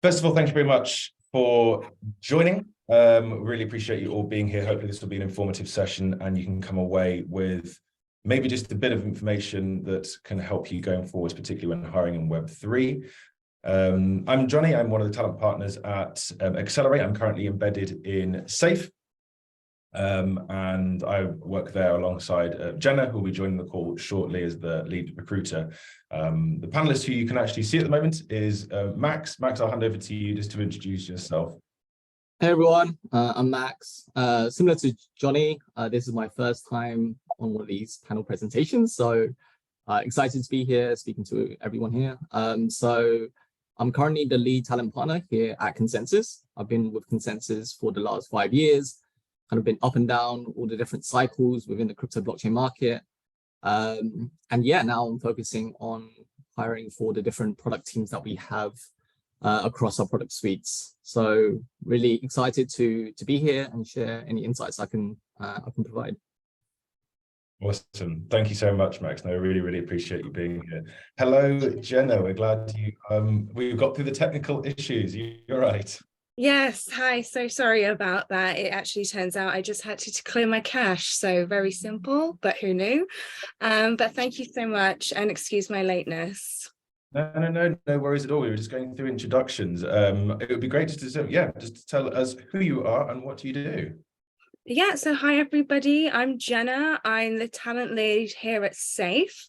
First of all, thank you very much for joining. Really appreciate you all being here. Hopefully this will be an informative session and you can come away with maybe just a bit of information that can help you going forward, particularly when hiring in Web3. I'm Johnny. I'm one of the talent partners at Accelerate. I'm currently embedded in SAFE. And I work there alongside Jenna, who will be joining the call shortly as the lead recruiter. The panelist who you can actually see at the moment is Max. Max, I'll hand over to you just to introduce yourself. Hey everyone, I'm Max. Similar to Johnny, this is my first time on one of these panel presentations, so excited to be here, speaking to everyone here. So I'm currently the lead talent partner here at Consensus. I've been with Consensus for the last 5 years. Kind of been up and down all the different cycles within the crypto blockchain market. And yeah, now I'm focusing on hiring for the different product teams that we have across our product suites. So really excited to be here and share any insights I can provide. Awesome. Thank you so much, Max. No, I really appreciate you being here. Hello, Jenna. We're glad we got through the technical issues. You're right. Yes, hi, so sorry about that. It actually turns out I just had to clear my cache, so very simple, but who knew? But thank you so much and excuse my lateness. No worries at all. We were just going through introductions. It would be great just to tell us who you are and what you do. Yeah, so hi everybody, I'm Jenna. I'm the talent lead here at SAFE.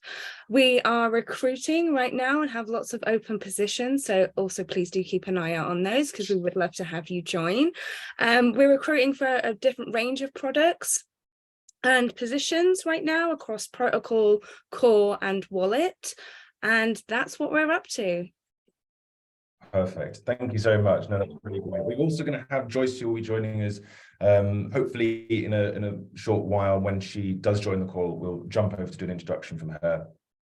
We are recruiting right now and have lots of open positions, so also please do keep an eye out on those because we would love to have you join. We're recruiting for a different range of products and positions right now across protocol, core and wallet, and that's what we're up to. Perfect. Thank you so much. No, that's really great. We're also going to have Joyce, who will be joining us hopefully in a short while. When she does join the call, we'll jump over to do an introduction from her.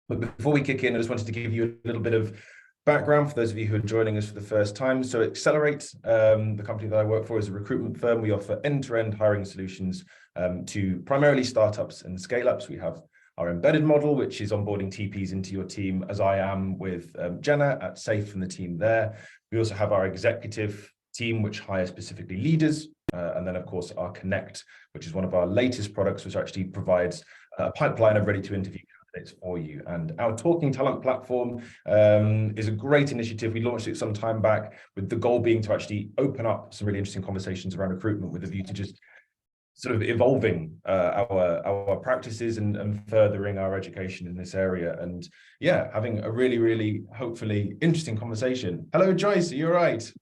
But before we kick in, I just wanted to give you a little bit of background for those of you who are joining us for the first time. So Accelerate, the company that I work for, is a recruitment firm. We offer end-to-end hiring solutions to primarily startups and scale-ups. We have our embedded model, which is onboarding TPs into your team, as I am with Jenna at SAFE and the team there. We also have our executive team, which hires specifically leaders. And then, of course, our Connect, which is one of our latest products, which actually provides a pipeline of ready-to-interview candidates for you. And our Talking Talent platform is a great initiative. We launched it some time back with the goal being to actually open up some really interesting conversations around recruitment with a view to just sort of evolving our practices and furthering our education in this area. And yeah, having a really hopefully interesting conversation. Hello, Joyce, are you all right?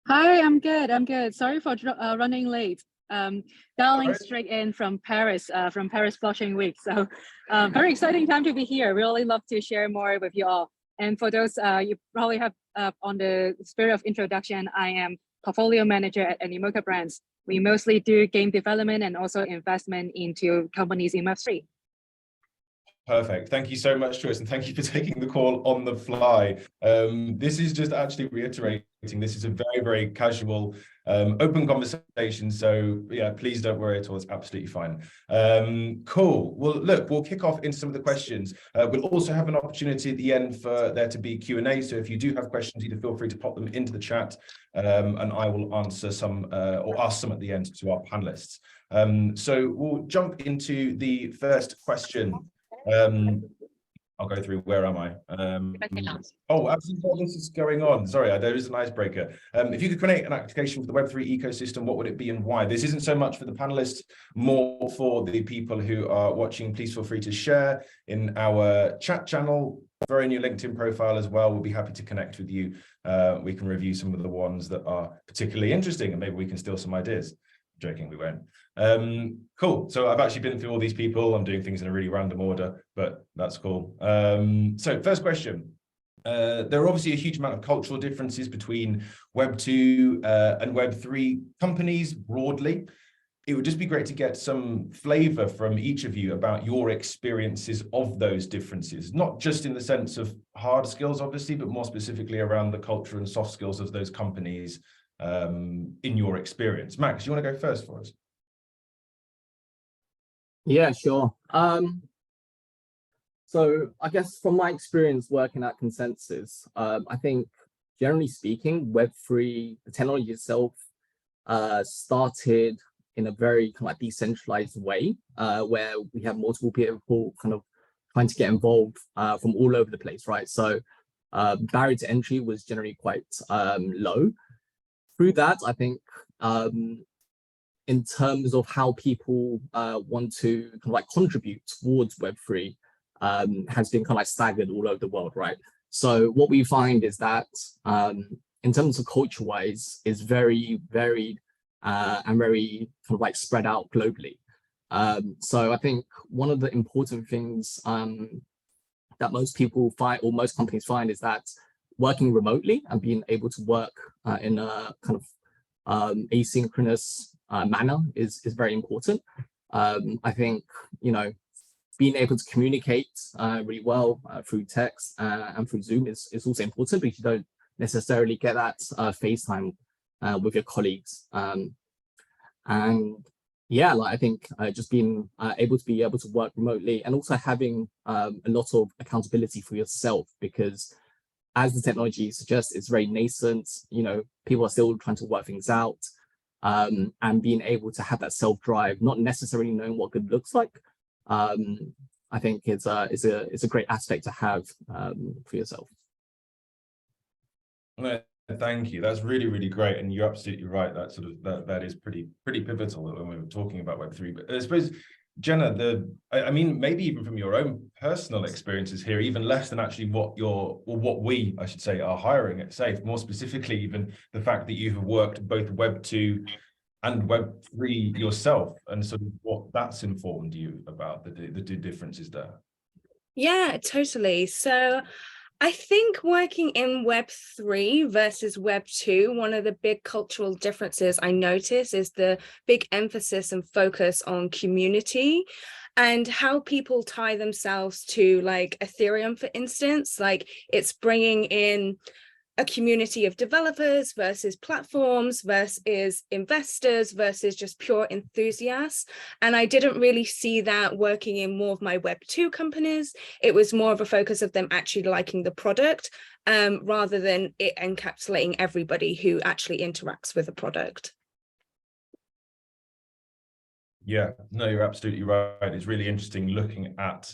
Hi, I'm good. Sorry for running late. Dialing straight in from Paris Blockchain Week. So very exciting time to be here. Really love to share more with you all. And for those you probably have on the spirit of introduction, I am portfolio manager at Animoca Brands. We mostly do game development and also investment into companies in Web3. Perfect. Thank you so much, Joyce, and thank you for taking the call on the fly. This is just actually reiterating, this is a very casual, open conversation. So yeah, please don't worry at all. It's absolutely fine. Cool. Well, look, we'll kick off into some of the questions. We'll also have an opportunity at the end for there to be Q&A. So if you do have questions, either feel free to pop them into the chat, and I will answer some or ask some at the end to our panelists. So we'll jump into the first question. I'll go through. Where am I? Oh, absolutely. This is going on. Sorry, there is an icebreaker. If you could create an application for the Web3 ecosystem, what would it be and why? This isn't so much for the panelists, more for the people who are watching. Please feel free to share in our chat channel. Throw in your LinkedIn profile as well. We'll be happy to connect with you. We can review some of the ones that are particularly interesting, and maybe we can steal some ideas. Joking, we won't. Cool. So I've actually been through all these people. I'm doing things in a really random order, but that's cool. So first question. There are obviously a huge amount of cultural differences between Web2 and Web3 companies broadly. It would just be great to get some flavor from each of you about your experiences of those differences, not just in the sense of hard skills, obviously, but more specifically around the culture and soft skills of those companies in your experience. Max, you want to go first for us? Yeah, sure. So I guess from my experience working at Consensus, I think generally speaking, Web3, the technology itself, started in a very kind of like decentralized way, where we have multiple people kind of trying to get involved from all over the place, right? So barrier to entry was generally quite low. Through that, I think in terms of how people want to kind of like contribute towards Web3 has been kind of like staggered all over the world, right? So what we find is that in terms of culture-wise, is very varied and very kind of like spread out globally. So I think one of the important things that most people find, or most companies find, is that working remotely and being able to work in a kind of asynchronous manner is very important. I think, you know, being able to communicate really well through text and through Zoom is also important, because you don't necessarily get that FaceTime with your colleagues. And yeah, like I think just being able to work remotely, and also having a lot of accountability for yourself, because as the technology suggests, it's very nascent. You know, people are still trying to work things out, and being able to have that self-drive, not necessarily knowing what good looks like. I think it's a great aspect to have for yourself. Thank you. That's really, really great, and you're absolutely right. That sort of that is pretty pivotal when we're talking about Web3. But I suppose, Jenna, I mean, maybe even from your own personal experiences here, even less than actually what we, I should say, are hiring at SAFE. More specifically, even the fact that you have worked both Web2 and Web3 yourself, and sort of what that's informed you about the differences there. Yeah, totally. So I think working in Web3 versus Web2, one of the big cultural differences I notice is the big emphasis and focus on community, and how people tie themselves to like Ethereum, for instance. Like, it's bringing in a community of developers versus platforms versus investors versus just pure enthusiasts. And I didn't really see that working in more of my Web2 companies. It was more of a focus of them actually liking the product, rather than it encapsulating everybody who actually interacts with the product. Yeah, no, you're absolutely right. It's really interesting looking at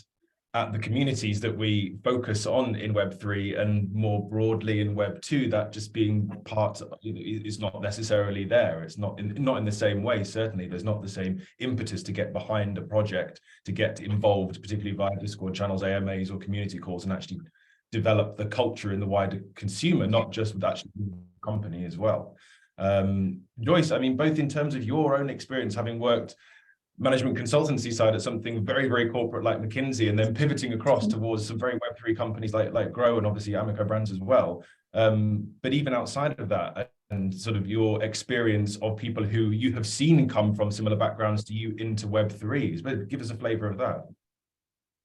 the communities that we focus on in Web3, and more broadly in Web2, that just being part is not necessarily there. It's not in the same way. Certainly, there's not the same impetus to get behind a project, to get involved, particularly via Discord channels, AMAs, or community calls, and actually develop the culture in the wider consumer, not just with actually the company as well. Joyce, I mean, both in terms of your own experience, having worked management consultancy side at something very, very corporate like McKinsey, and then pivoting across towards some very Web3 companies like Grow, and obviously Amico Brands as well. But even outside of that, and sort of your experience of people who you have seen come from similar backgrounds to you into Web3, but give us a flavor of that.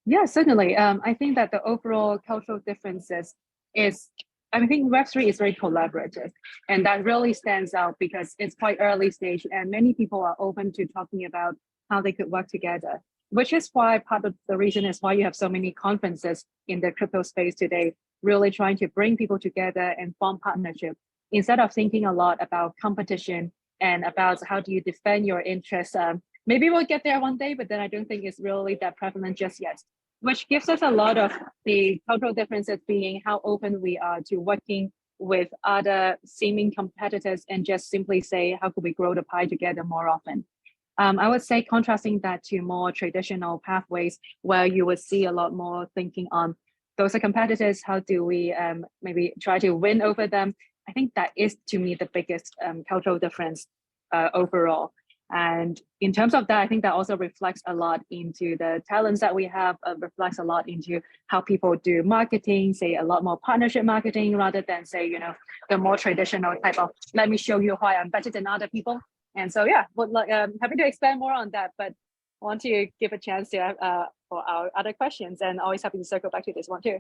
Yeah, certainly. I think that the overall cultural differences is, I think Web3 is very collaborative, and that really stands out because it's quite early stage, and many people are open to talking about how they could work together, which is why part of the reason is why you have so many conferences in the crypto space today, really trying to bring people together and form partnership, instead of thinking a lot about competition and about how do you defend your interests. Maybe we'll get there one day, but then I don't think it's really that prevalent just yet, which gives us a lot of the cultural differences being how open we are to working with other seeming competitors and just simply say, how could we grow the pie together more often? I would say contrasting that to more traditional pathways where you would see a lot more thinking on those are competitors, how do we maybe try to win over them? I think that is, to me, the biggest cultural difference overall. And in terms of that, I think that also reflects a lot into the talents that we have, reflects a lot into how people do marketing, say a lot more partnership marketing rather than say, you know, the more traditional type of, let me show you why I'm better than other people. And so, yeah, would like happy to expand more on that, but want to give a chance to for our other questions, and always happy to circle back to this one too.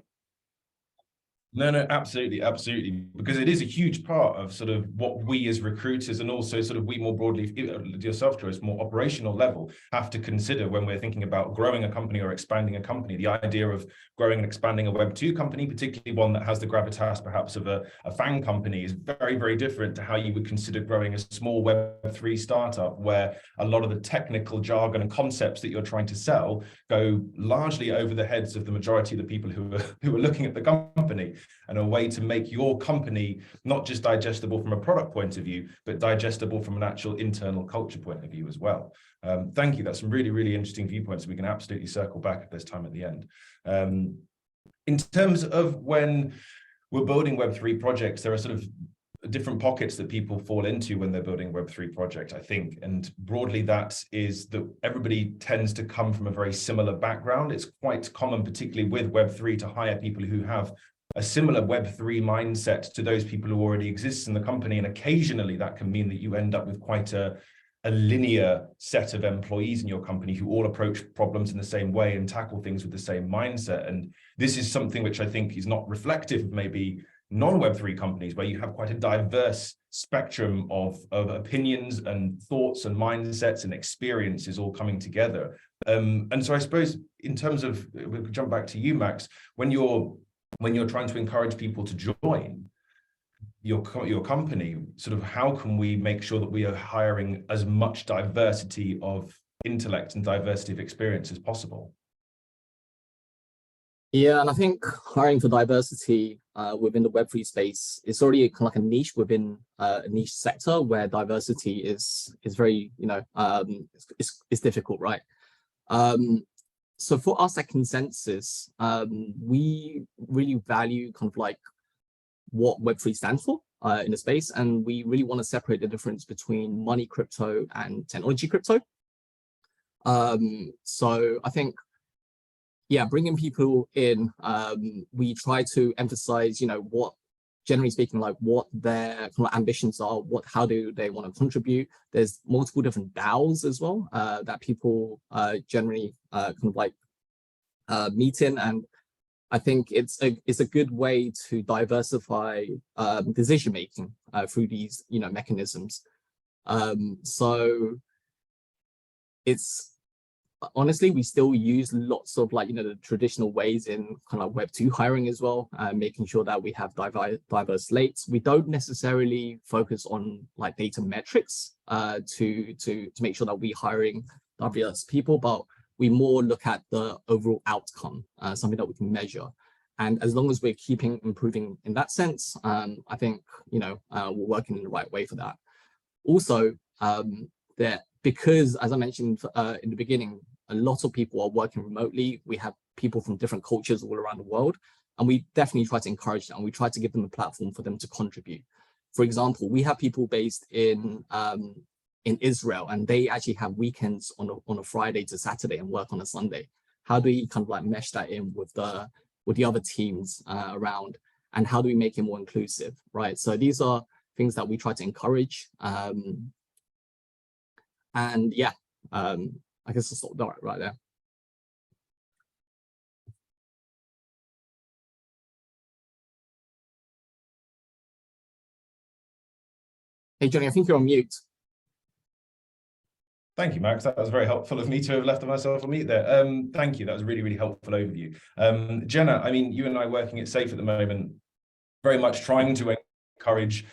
No, no, absolutely, absolutely. Because it is a huge part of sort of what we as recruiters, and also sort of we more broadly, yourself, Joyce, more operational level, have to consider when we're thinking about growing a company or expanding a company. The idea of growing and expanding a Web2 company, particularly one that has the gravitas perhaps of a FANG company, is very, very different to how you would consider growing a small Web3 startup, where a lot of the technical jargon and concepts that you're trying to sell go largely over the heads of the majority of the people who are looking at the company. And a way to make your company not just digestible from a product point of view, but digestible from an actual internal culture point of view as well. Thank you. That's some really, really interesting viewpoints. We can absolutely circle back if there's time at the end. In terms of when we're building Web3 projects, there are sort of different pockets that people fall into when they're building Web3 project, I think. And broadly, that is that everybody tends to come from a very similar background. It's quite common, particularly with Web3, to hire people who have a similar Web3 mindset to those people who already exist in the company. And occasionally that can mean that you end up with quite a linear set of employees in your company who all approach problems in the same way and tackle things with the same mindset. And this is something which I think is not reflective of maybe non-Web3 companies, where you have quite a diverse spectrum of opinions and thoughts and mindsets and experiences all coming together. And so I suppose in terms of, we'll jump back to you, Max, when you're trying to encourage people to join your company, sort of how can we make sure that we are hiring as much diversity of intellect and diversity of experience as possible? Yeah, and I think hiring for diversity within the Web3 space is already kind of like a niche within a niche sector where diversity is very, it's difficult, right? So for us at Consensus, we really value kind of like what Web3 stands for in the space, and we really want to separate the difference between money crypto and technology crypto. So I think, yeah, bringing people in, we try to emphasize, what, generally speaking, like what their kind of ambitions are, how do they want to contribute. There's multiple different DAOs as well that people generally kind of like meet in, and I think it's a good way to diversify decision making through these mechanisms. So it's honestly, we still use lots of the traditional ways in kind of Web2 hiring as well, making sure that we have diverse slates. We don't necessarily focus on like data metrics to make sure that we're hiring diverse people, but we more look at the overall outcome, something that we can measure. And as long as we're keeping improving in that sense, I think we're working in the right way for that. Also, because, as I mentioned in the beginning, a lot of people are working remotely. We have people from different cultures all around the world, and we definitely try to encourage them. We try to give them a platform for them to contribute. For example, we have people based in Israel, and they actually have weekends on a Friday to Saturday and work on a Sunday. How do we kind of like mesh that in with the other teams around, and how do we make it more inclusive, right? So these are things that we try to encourage. And yeah, I guess I'll stop right there. Hey, Johnny, I think you're on mute. Thank you, Max. That was very helpful of me to have left myself on mute there. Thank you. That was a really, really helpful overview. Jenna, I mean, you and I working at SAFE at the moment, very much trying to encourage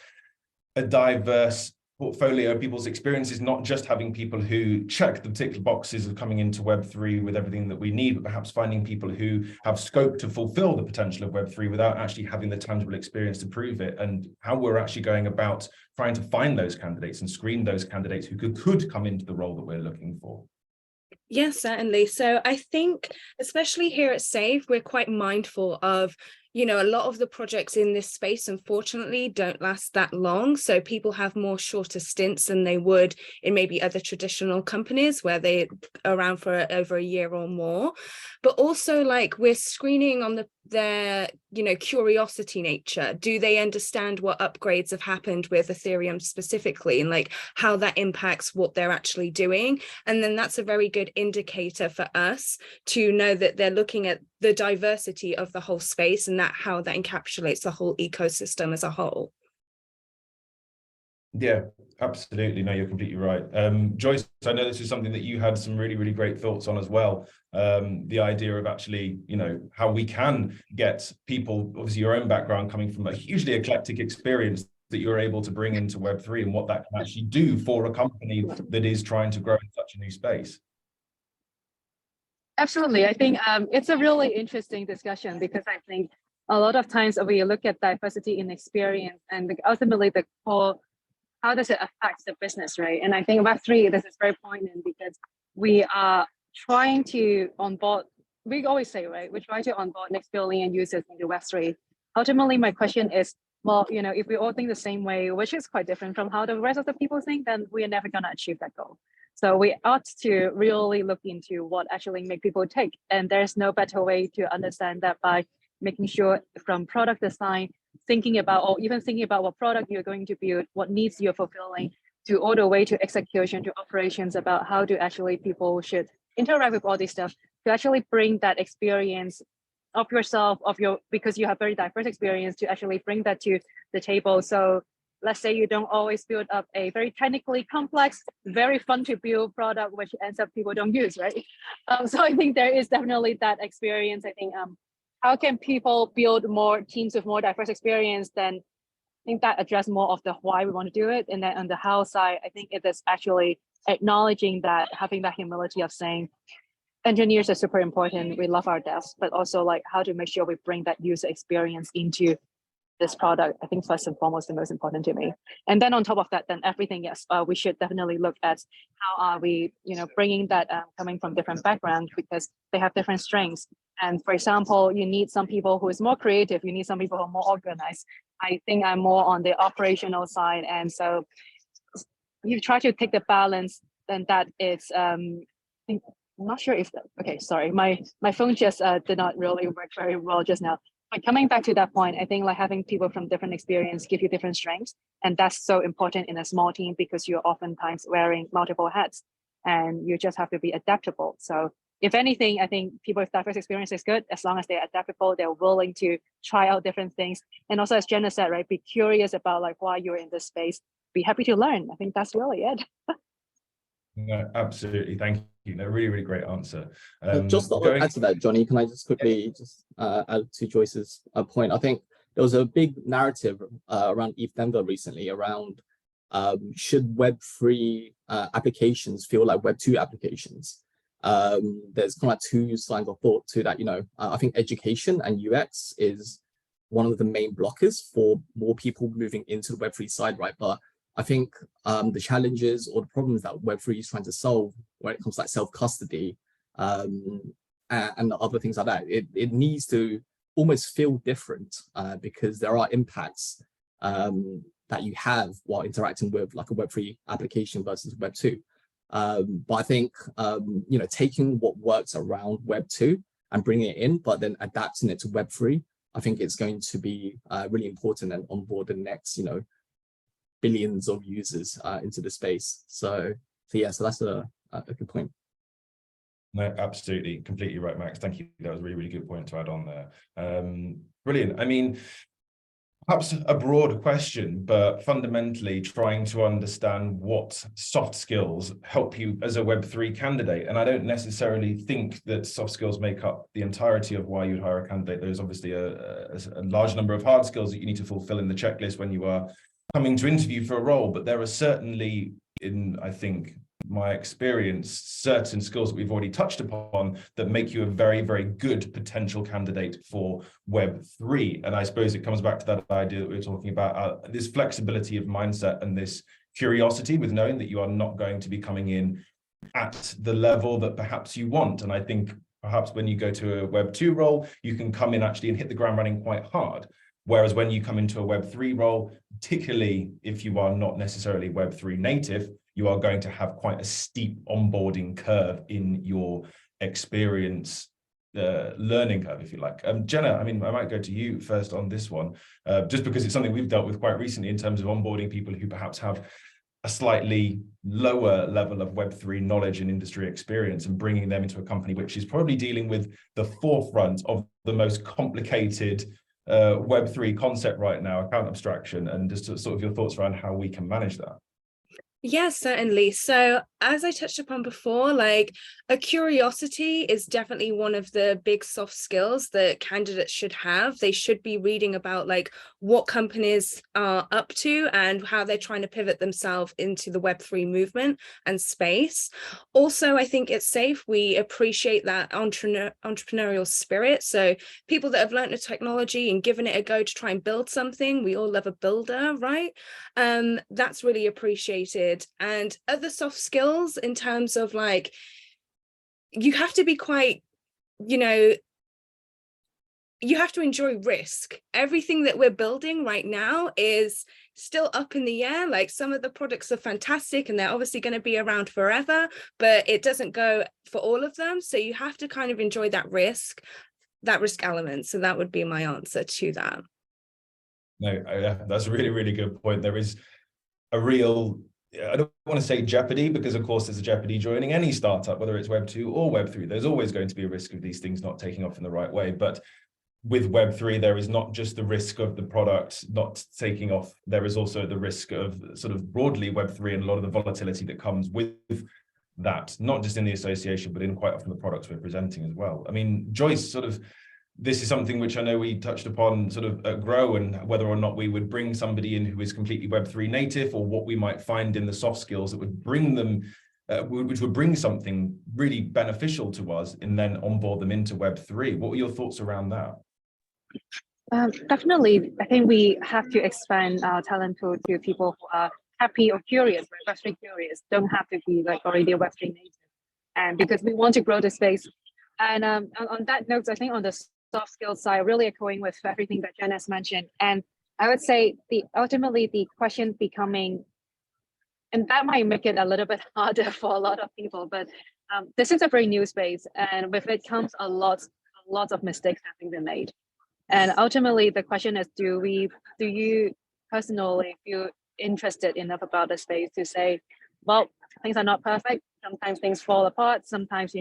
a diverse portfolio of people's experiences, not just having people who check the particular boxes of coming into Web3 with everything that we need, but perhaps finding people who have scope to fulfill the potential of Web3 without actually having the tangible experience to prove it, and how we're actually going about trying to find those candidates and screen those candidates who could come into the role that we're looking for. Yes, certainly. So I think, especially here at SAFE, we're quite mindful of, a lot of the projects in this space, unfortunately, don't last that long. So people have more shorter stints than they would in maybe other traditional companies where they're around for over a year or more. But also, like, we're screening on their curiosity nature. Do they understand what upgrades have happened with Ethereum specifically, and like how that impacts what they're actually doing? And then that's a very good indicator for us to know that they're looking at the diversity of the whole space and that how that encapsulates the whole ecosystem as a whole. Yeah, absolutely. No, you're completely right. Joyce, I know this is something that you had some really, really great thoughts on as well. The idea of actually, you know, how we can get people, obviously your own background coming from a hugely eclectic experience that you're able to bring into Web3 and what that can actually do for a company that is trying to grow in such a new space. Absolutely. I think it's a really interesting discussion because I think a lot of times we look at diversity in experience and ultimately the core, how does it affect the business, right? And I think Web3, this is very poignant because we are trying to onboard, we always say, right, we try to onboard next billion users into Web3. Ultimately, my question is, well, you know, if we all think the same way, which is quite different from how the rest of the people think, then we are never going to achieve that goal. So we ought to really look into what actually make people tick. And there's no better way to understand that by making sure from product design, thinking about, or even thinking about what product you're going to build, what needs you're fulfilling, to all the way to execution, to operations, about how do actually people should interact with all this stuff, to actually bring that experience of yourself, of your, because you have very diverse experience, to actually bring that to the table. So let's say you don't always build up a very technically complex, very fun to build product, which ends up people don't use, right? So I think there is definitely that experience. I think how can people build more teams with more diverse experience? Then I think that address more of the why we want to do it. And then on the how side, I think it is actually acknowledging that, having that humility of saying, engineers are super important. We love our desks, but also like how to make sure we bring that user experience into this product. I think first and foremost, the most important to me. And then on top of that, then everything, yes, we should definitely look at how are we, you know, bringing that coming from different backgrounds because they have different strengths. And for example, you need some people who is more creative. You need some people who are more organized. I think I'm more on the operational side. And so you try to take the balance, then that it's, I'm not sure if that, okay, sorry, my phone just did not really work very well just now. But coming back to that point, I think like having people from different experience give you different strengths. And that's so important in a small team because you're oftentimes wearing multiple hats and you just have to be adaptable. So if anything, I think people with diverse experience is good as long as they're adaptable, they're willing to try out different things. And also as Jenna said, right, be curious about like why you're in this space, be happy to learn. I think that's really it. No, absolutely. Thank you. No, really, really great answer. Just to add to that, Johnny, can I just quickly just add to Joyce's point? I think there was a big narrative around ETH Denver recently around should Web3 applications feel like Web2 applications? There's kind of like two sides of thought to that. You know, I think education and UX is one of the main blockers for more people moving into the Web3 side, right? But I think the challenges or the problems that Web3 is trying to solve when it comes to like self-custody and other things like that, it needs to almost feel different because there are impacts that you have while interacting with like a Web3 application versus Web2. But I think, you know, taking what works around Web2 and bringing it in, but then adapting it to Web3, I think it's going to be really important and onboard the next, you know, billions of users into the space. So yeah, so that's a good point. No, absolutely, completely right, Max. Thank you. That was a really, really good point to add on there. Brilliant. I mean, perhaps a broad question, but fundamentally trying to understand what soft skills help you as a Web3 candidate. And I don't necessarily think that soft skills make up the entirety of why you'd hire a candidate. There's obviously a large number of hard skills that you need to fulfill in the checklist when you are coming to interview for a role, but there are certainly, in I think my experience, certain skills that we've already touched upon that make you a very, very good potential candidate for Web3. And I suppose it comes back to that idea that we were talking about, this flexibility of mindset and this curiosity with knowing that you are not going to be coming in at the level that perhaps you want. And I think perhaps when you go to a Web2 role, you can come in actually and hit the ground running quite hard. Whereas when you come into a Web3 role, particularly if you are not necessarily Web3 native, you are going to have quite a steep onboarding curve in your experience learning curve, if you like. Jenna, I mean, I might go to you first on this one, just because it's something we've dealt with quite recently in terms of onboarding people who perhaps have a slightly lower level of Web3 knowledge and industry experience and bringing them into a company which is probably dealing with the forefront of the most complicated Web3 concept right now, account abstraction, and just sort of your thoughts around how we can manage that? Yes, certainly. So as I touched upon before, like a curiosity is definitely one of the big soft skills that candidates should have. They should be reading about like what companies are up to and how they're trying to pivot themselves into the Web3 movement and space. Also, I think it's safe. We appreciate that entrepreneurial spirit. So people that have learned the technology and given it a go to try and build something, we all love a builder, right? That's really appreciated. And other soft skills in terms of like, you have to be quite, you have to enjoy risk. Everything that we're building right now is still up in the air. Like some of the products are fantastic and they're obviously going to be around forever, but it doesn't go for all of them. So you have to kind of enjoy that risk element. So that would be my answer to that. No, that's a really, really good point. There is a real, I don't want to say jeopardy, because of course there's a jeopardy joining any startup, whether it's Web 2 or Web 3. There's always going to be a risk of these things not taking off in the right way. But with Web 3, there is not just the risk of the product not taking off. There is also the risk of sort of broadly Web 3 and a lot of the volatility that comes with that, not just in the association, but in quite often the products we're presenting as well. I mean, Joyce, sort of, this is something which I know we touched upon sort of at Grow, and whether or not we would bring somebody in who is completely Web3 native, or what we might find in the soft skills that would bring them, which would bring something really beneficial to us and then onboard them into Web3. What were your thoughts around that? Definitely, I think we have to expand our talent pool to people who are happy or curious, right? Web3 curious, don't have to be like already a Web3 native. And because we want to grow the space. And on that note, I think on the soft skills side, really echoing with everything that Jen has mentioned. And I would say ultimately the question becoming, and that might make it a little bit harder for a lot of people, but this is a very new space, and with it comes a lot of mistakes having been made. And ultimately the question is, do you personally feel interested enough about the space to say, well, things are not perfect, sometimes things fall apart, sometimes,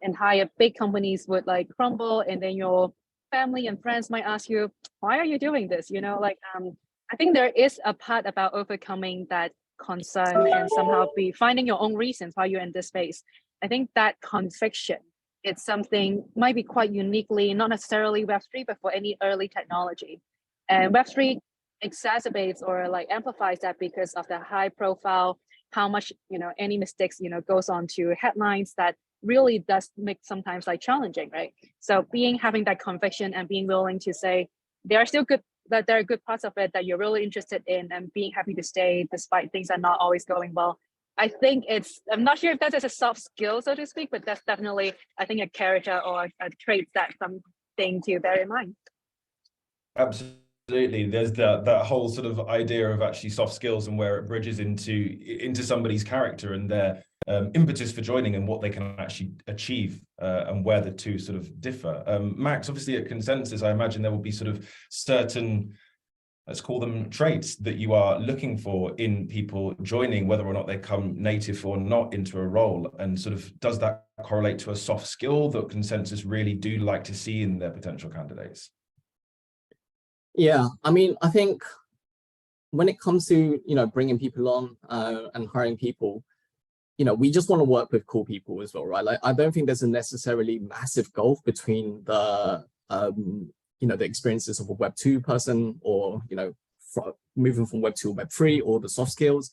entire big companies would like crumble, and then your family and friends might ask you, why are you doing this? I think there is a part about overcoming that concern and somehow be finding your own reasons why you're in this space. I think that conviction, it's something might be quite uniquely, not necessarily Web3, but for any early technology. And Web3 exacerbates or like amplifies that because of the high profile, how much, any mistakes, goes on to headlines that really does make sometimes like challenging, right? So having that conviction and being willing to say there are good parts of it that you're really interested in, and being happy to stay despite things are not always going well. I think I'm not sure if that is a soft skill, so to speak, but that's definitely, I think, a character or a trait that's something to bear in mind. Absolutely. There's that whole sort of idea of actually soft skills and where it bridges into somebody's character and their impetus for joining and what they can actually achieve, and where the two sort of differ. Max, obviously at Consensus, I imagine there will be sort of certain, let's call them traits, that you are looking for in people joining, whether or not they come native or not into a role. And sort of, does that correlate to a soft skill that Consensus really do like to see in their potential candidates? Yeah, I mean, I think when it comes to, bringing people on and hiring people, we just want to work with cool people as well, right? Like, I don't think there's a necessarily massive gulf between the, the experiences of a Web 2 person, or, moving from Web 2 to Web 3, or the soft skills.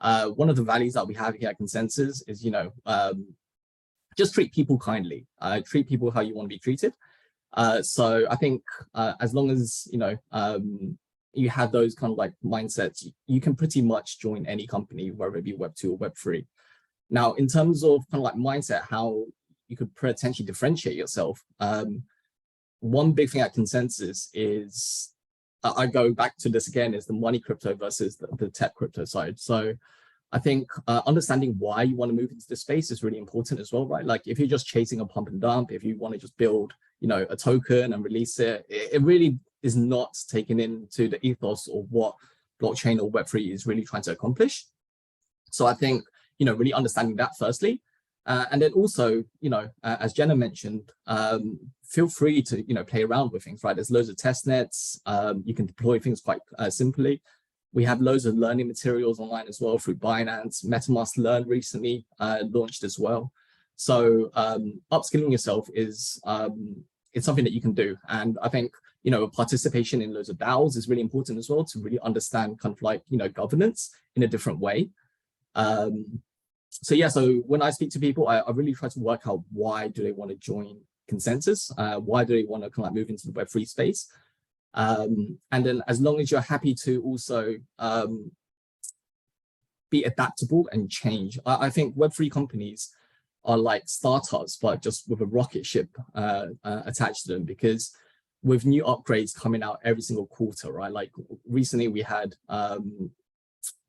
One of the values that we have here at Consensus is, just treat people kindly, treat people how you want to be treated. So I think as long as, you have those kind of like mindsets, you can pretty much join any company, whether it be Web 2 or Web 3. Now, in terms of kind of like mindset, how you could potentially differentiate yourself, one big thing at Consensus is, I go back to this again, is the money crypto versus the tech crypto side. So I think understanding why you want to move into this space is really important as well, right? Like, if you're just chasing a pump and dump, if you want to just build, a token and release it, it really is not taken into the ethos of what blockchain or Web3 is really trying to accomplish. So I think, really understanding that firstly. And then also, as Jenna mentioned, feel free to, play around with things, right? There's loads of test nets. You can deploy things quite simply. We have loads of learning materials online as well through Binance. MetaMask Learn recently launched as well. So upskilling yourself is it's something that you can do. And I think, participation in loads of DAOs is really important as well to really understand kind of like, governance in a different way. So yeah, so when I speak to people, I really try to work out why do they want to join Consensus? Why do they want to kind of like move into the Web3 space? And then as long as you're happy to also be adaptable and change, I think Web3 companies are like startups, but just with a rocket ship attached to them, because with new upgrades coming out every single quarter, right? Like recently we had,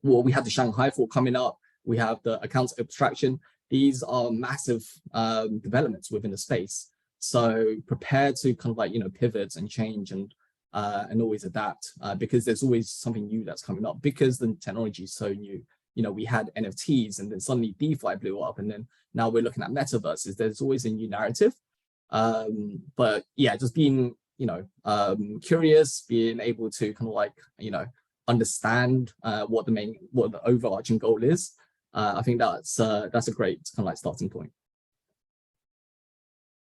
we had the Shanghai fork coming up. We have the accounts abstraction. These are massive developments within the space. So prepare to kind of like, pivot and change and always adapt because there's always something new that's coming up because the technology is so new. We had NFTs and then suddenly DeFi blew up and then now we're looking at metaverses. There's always a new narrative. But yeah, just being, curious, being able to kind of like, understand what the overarching goal is. I think that's a great kind of like starting point.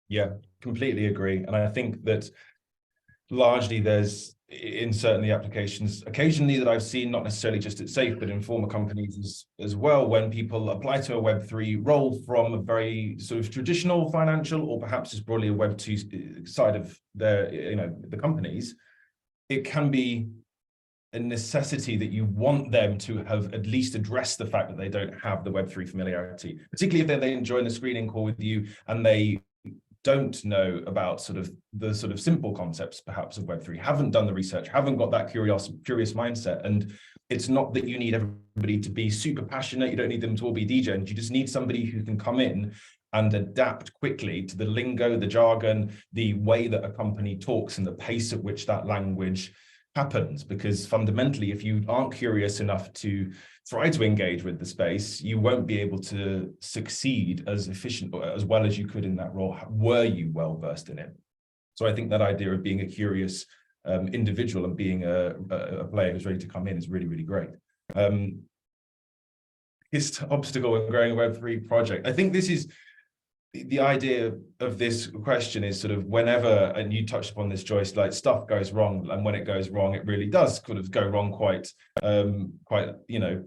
Yeah, completely agree. And I think that largely there's in certainly applications occasionally that I've seen, not necessarily just at Safe, but in former companies as well, when people apply to a Web3 role from a very sort of traditional financial or perhaps just broadly a Web2 side of their, the companies, it can be a necessity that you want them to have at least addressed the fact that they don't have the Web3 familiarity, particularly if they join the screening call with you and they don't know about the simple concepts perhaps of Web3, haven't done the research, haven't got that curious mindset. And it's not that you need everybody to be super passionate, you don't need them to all be DJs, you just need somebody who can come in and adapt quickly to the lingo, the jargon, the way that a company talks and the pace at which that language happens. Because fundamentally, if you aren't curious enough to try to engage with the space, you won't be able to succeed as efficient or as well as you could in that role were you well versed in it. So I think that idea of being a curious individual and being a player who's ready to come in is really, really great. Biggest obstacle in growing a Web3 project, I think this is the idea of this question is sort of whenever, and you touched upon this, Joyce, like stuff goes wrong, and when it goes wrong, it really does sort of go wrong quite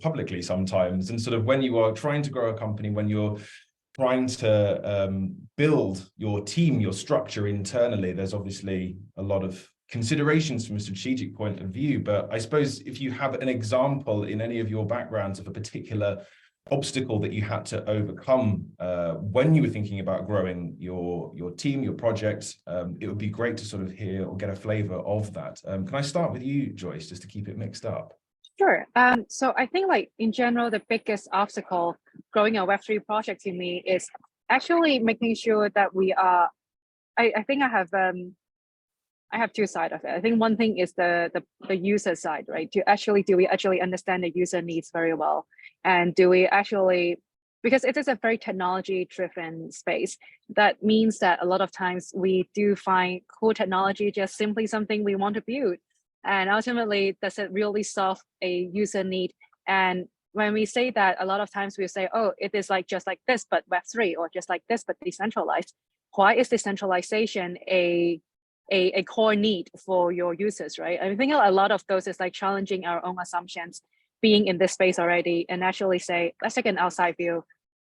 publicly sometimes. And sort of when you are trying to grow a company, when you're trying to build your team, your structure internally, there's obviously a lot of considerations from a strategic point of view. But I suppose if you have an example in any of your backgrounds of a particular obstacle that you had to overcome when you were thinking about growing your team, your projects, it would be great to sort of hear or get a flavor of that. Can I start with you, Joyce, just to keep it mixed up? Sure. So I think like in general, the biggest obstacle growing a Web3 project to me is actually making sure that we are, I think I have two sides of it. I think one thing is the user side, right? Do we actually understand the user needs very well? And do we actually, because it is a very technology driven space, that means that a lot of times we do find cool technology just simply something we want to build. And ultimately, does it really solve a user need? And when we say that, a lot of times we say, oh, it is like just like this, but Web3, or just like this, but decentralized. Why is decentralization a core need for your users, right? I think a lot of those is like challenging our own assumptions, being in this space already, and actually say, let's take an outside view.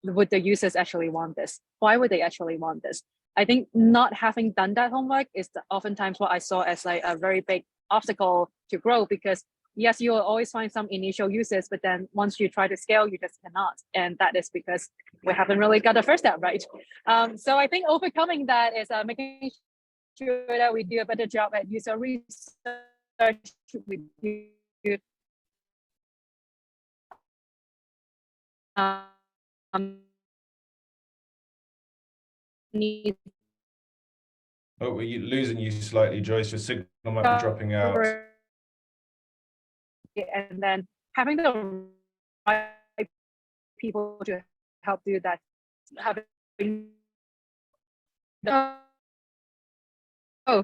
Would the users actually want this? Why would they actually want this? I think not having done that homework is oftentimes what I saw as like a very big obstacle to grow, because yes, you will always find some initial users, but then once you try to scale, you just cannot. And that is because we haven't really got the first step right. So I think overcoming that is making sure that we do a better job at user research. We do need. Oh, were you losing you slightly, Joyce? Your signal might be dropping out. And then having the right people to help do that. Having oh,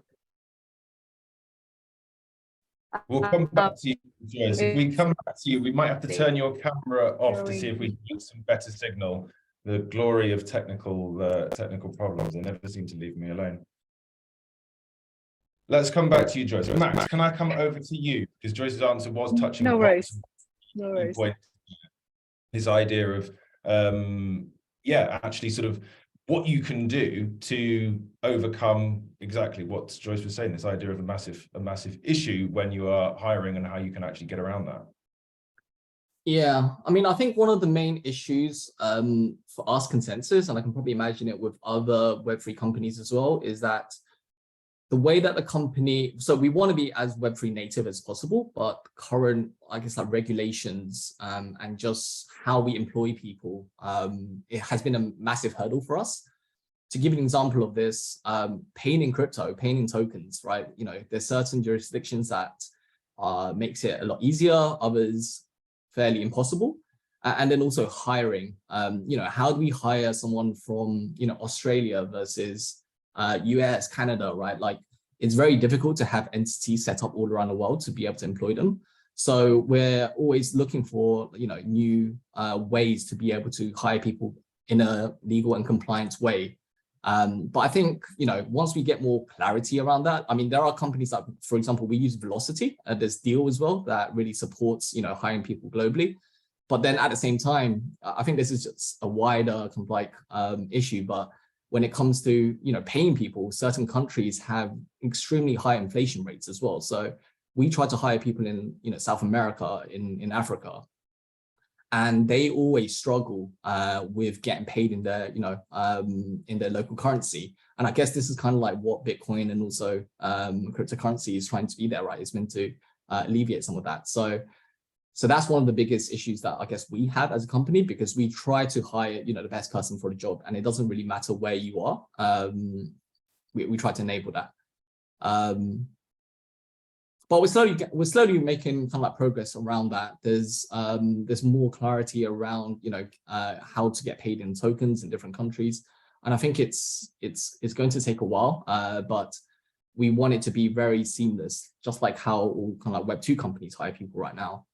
We'll come back to you, Joyce. If we come back to you, we might have to turn your camera off to see if we can get some better signal. The glory of technical problems, they never seem to leave me alone. Let's come back to you, Joyce. Max, can I come over to you? Because Joyce's answer was touching no upon worries. No worries. This idea of yeah, actually sort of what you can do to overcome exactly what Joyce was saying, this idea of a massive issue when you are hiring and how you can actually get around that. Yeah, I mean, I think one of the main issues for us Consensus, and I can probably imagine it with other Web3 companies as well, is that the way that the company, so we want to be as Web3 native as possible, but current, I guess, like regulations and just how we employ people, it has been a massive hurdle for us. To give you an example of this, paying in crypto, paying in tokens, right? You know, there's certain jurisdictions that makes it a lot easier, others fairly impossible. And then also hiring, you know, how do we hire someone from, you know, Australia versus US, Canada, right? Like it's very difficult to have entities set up all around the world to be able to employ them. So we're always looking for, you know, new ways to be able to hire people in a legal and compliant way. But I think, you know, once we get more clarity around that, I mean, there are companies that, for example, we use Velocity, there's Deal as well, that really supports, you know, hiring people globally. But then at the same time, I think this is just a wider kind of like issue. But when it comes to, you know, paying people, certain countries have extremely high inflation rates as well. So we try to hire people in, you know, South America, in Africa, and they always struggle with getting paid in their, you know, in their local currency. And I guess this is kind of like what Bitcoin and also cryptocurrency is trying to be there, right? It's meant to alleviate some of that. So that's one of the biggest issues that I guess we have as a company, because we try to hire, you know, the best person for the job, and it doesn't really matter where you are. We try to enable that. But we're slowly making kind of like progress around that. There's more clarity around, you know, how to get paid in tokens in different countries, and I think it's going to take a while, but we want it to be very seamless, just like how all kind of like Web2 companies hire people right now.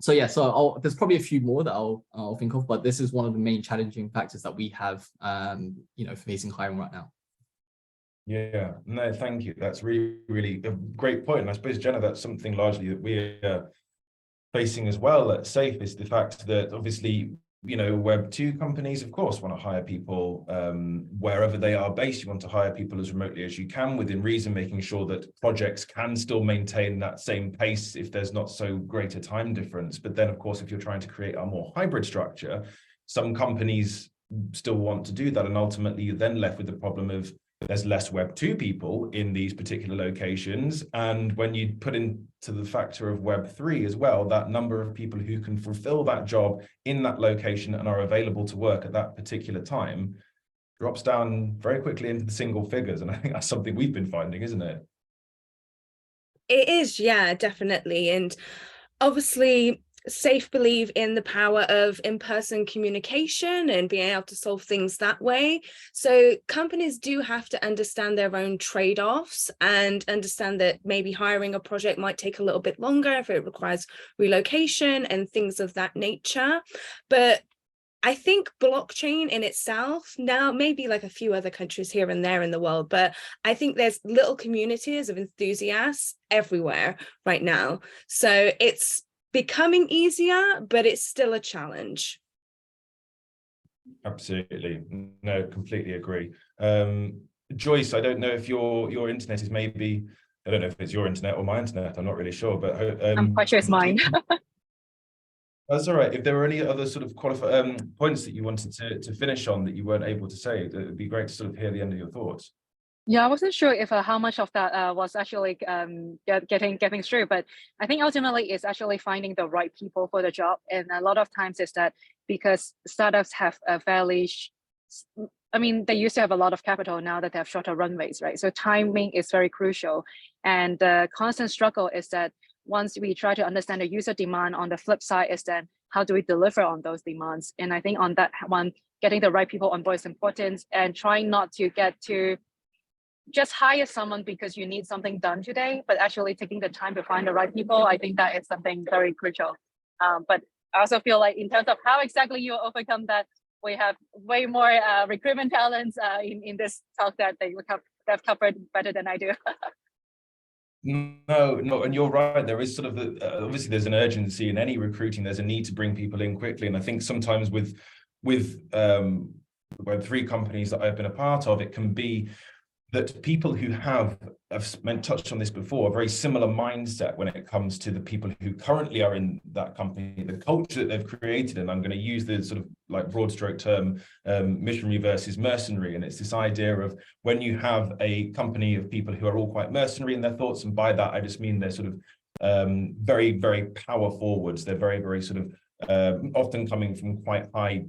So yeah, so there's probably a few more that I'll think of, but this is one of the main challenging factors that we have, you know, facing hiring right now. Yeah, no, thank you. That's really a great point. And I suppose, Jenna, that's something largely that we're facing as well at SAFE, is the fact that obviously, you know, Web2 companies, of course, want to hire people wherever they are based. You want to hire people as remotely as you can, within reason, making sure that projects can still maintain that same pace if there's not so great a time difference. But then, of course, if you're trying to create a more hybrid structure, some companies still want to do that. And ultimately, you're then left with the problem of there's less Web2 people in these particular locations. And when you put into the factor of Web3 as well, that number of people who can fulfill that job in that location and are available to work at that particular time drops down very quickly into the single figures. And I think that's something we've been finding, isn't it? It is, yeah, definitely. And obviously, SAFE believe in the power of in-person communication and being able to solve things that way. So companies do have to understand their own trade-offs and understand that maybe hiring a project might take a little bit longer if it requires relocation and things of that nature. But I think blockchain in itself, now maybe like a few other countries here and there in the world, but I think there's little communities of enthusiasts everywhere right now. So it's becoming easier, but it's still a challenge. Absolutely. No, completely agree. Joyce, I don't know if your internet is maybe, I don't know if it's your internet or my internet, I'm not really sure, but I'm quite sure it's mine. That's all right. If there were any other sort of points that you wanted to finish on that you weren't able to say, it would be great to sort of hear the end of your thoughts. Yeah, I wasn't sure if how much of that was actually getting through, but I think ultimately it's actually finding the right people for the job. And a lot of times is that because startups have a fairly, I mean, they used to have a lot of capital, now that they have shorter runways, right? So timing is very crucial. And the constant struggle is that once we try to understand the user demand, on the flip side is that how do we deliver on those demands? And I think on that one, getting the right people on board is important, and trying not to get to just hire someone because you need something done today, but actually taking the time to find the right people. I think that is something very crucial. But I also feel like in terms of how exactly you overcome that, we have way more recruitment talents in this talk that they've covered better than I do. No, and you're right. There is sort of obviously there's an urgency in any recruiting. There's a need to bring people in quickly, and I think sometimes with Web3 companies that I've been a part of, it can be that people who have, I've touched on this before, a very similar mindset when it comes to the people who currently are in that company, the culture that they've created. And I'm going to use the sort of like broad stroke term, missionary versus mercenary. And it's this idea of when you have a company of people who are all quite mercenary in their thoughts. And by that, I just mean they're sort of very, very power forwards. They're very, very sort of often coming from quite high